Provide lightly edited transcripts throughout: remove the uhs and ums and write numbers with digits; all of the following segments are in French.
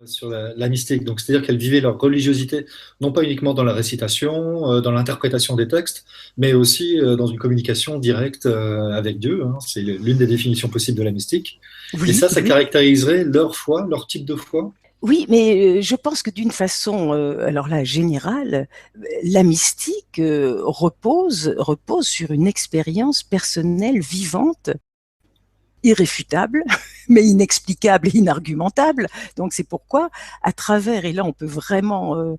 sur la mystique. Donc, c'est-à-dire qu'elles vivaient leur religiosité, non pas uniquement dans la récitation, dans l'interprétation des textes, mais aussi dans une communication directe avec Dieu, hein. C'est l'une des définitions possibles de la mystique. Et Oui, ça oui. caractériserait leur foi, leur type de foi. Oui, mais je pense que d'une façon, alors là, générale, la mystique repose sur une expérience personnelle vivante, irréfutable, mais inexplicable et inargumentable. Donc c'est pourquoi, à travers, et là on peut vraiment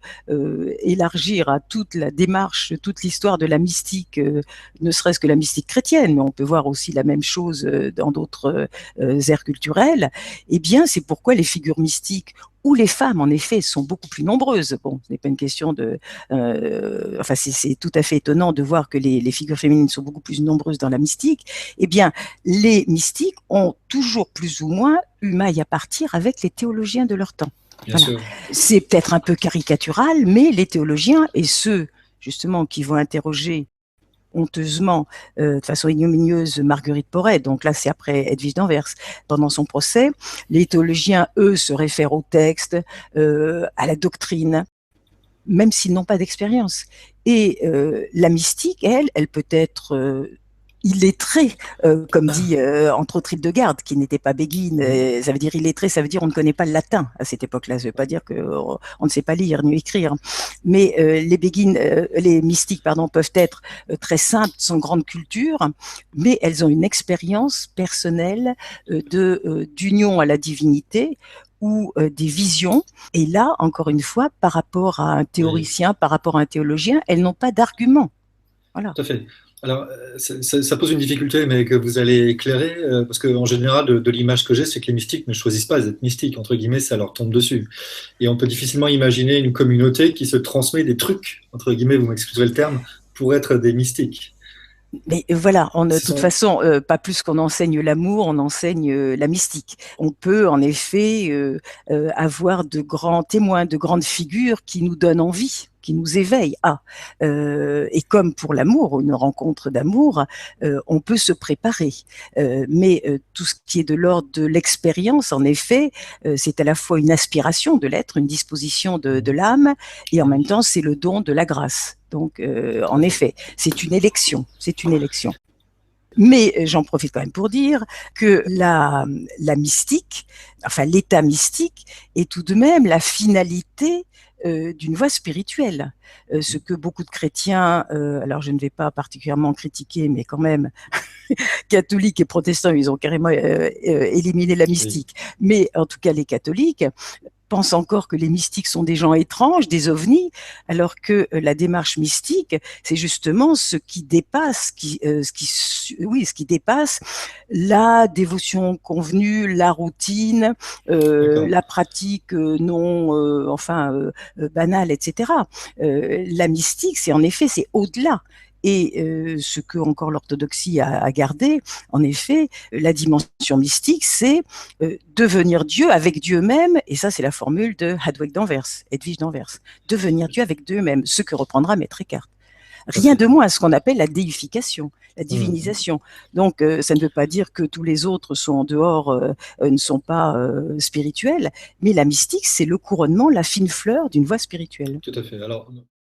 élargir à toute la démarche, toute l'histoire de la mystique, ne serait-ce que la mystique chrétienne, mais on peut voir aussi la même chose dans d'autres aires culturelles, eh bien c'est pourquoi les figures mystiques où les femmes, en effet, sont beaucoup plus nombreuses. Bon, ce n'est pas une question de... enfin, c'est tout à fait étonnant de voir que les figures féminines sont beaucoup plus nombreuses dans la mystique. Eh bien, les mystiques ont toujours plus ou moins eu maille à partir avec les théologiens de leur temps. Bien Voilà. sûr. C'est peut-être un peu caricatural, mais les théologiens et ceux justement qui vont interroger honteusement, de façon ignominieuse, Marguerite Porret, donc là c'est après Edwige d'Anvers, pendant son procès, les théologiens, eux, se réfèrent au texte, à la doctrine, même s'ils n'ont pas d'expérience. Et la mystique, elle peut être illettrée, comme dit entre autres Hildegarde, qui n'était pas béguine. Ça veut dire illettré, ça veut dire on ne connaît pas le latin à cette époque-là. Ça ne veut pas dire qu'on ne sait pas lire ni écrire. Mais les béguines, les mystiques, pardon, peuvent être très simples, sans grande culture, mais elles ont une expérience personnelle d'union à la divinité ou des visions. Et là, encore une fois, par rapport à un Oui, théoricien, par rapport à un théologien, elles n'ont pas d'argument. Voilà. tout à fait. Alors, ça pose une difficulté, mais que vous allez éclairer, parce qu'en général, de l'image que j'ai, c'est que les mystiques ne choisissent pas d'être mystiques, entre guillemets, ça leur tombe dessus. Et on peut difficilement imaginer une communauté qui se transmet des trucs, entre guillemets, vous m'excuserez le terme, pour être des mystiques. Mais voilà, de Ce toute sont, façon, pas plus qu'on enseigne l'amour, on enseigne la mystique. On peut en effet avoir de grands témoins, de grandes figures qui nous donnent envie, qui nous éveillent à. Et comme pour l'amour, une rencontre d'amour, on peut se préparer. Mais tout ce qui est de l'ordre de l'expérience, en effet, c'est à la fois une aspiration de l'être, une disposition de l'âme, et en même oui, temps, c'est le don de la grâce. Donc, tout en à fait. effet, c'est une élection, c'est une élection. Mais j'en profite quand même pour dire que la mystique, enfin l'état mystique, est tout de même la finalité d'une voie spirituelle. Ce que beaucoup de chrétiens, alors je ne vais pas particulièrement critiquer, mais quand même, catholiques et protestants, ils ont carrément éliminé la Oui, mystique. Mais en tout cas, les catholiques pensent encore que les mystiques sont des gens étranges, des ovnis, alors que la démarche mystique, c'est justement ce qui dépasse, oui, ce qui dépasse la dévotion convenue, la routine, d'accord. la pratique non, enfin banale, etc. La mystique, c'est en effet, c'est au-delà. Et ce que encore l'orthodoxie a gardé, en effet, la dimension mystique, c'est devenir Dieu avec Dieu même, et ça c'est la formule de Hadwig d'Anvers, Edwige d'Anvers, devenir Dieu avec Dieu même, ce que reprendra Maître Eckhart. Tout à Rien fait. de moins à ce qu'on appelle la déification, la Hum. divinisation. Donc ça ne veut pas dire que tous les autres sont en dehors, ne sont pas spirituels, mais la mystique, c'est le couronnement, la fine fleur d'une voie spirituelle. Tout à fait. Alors,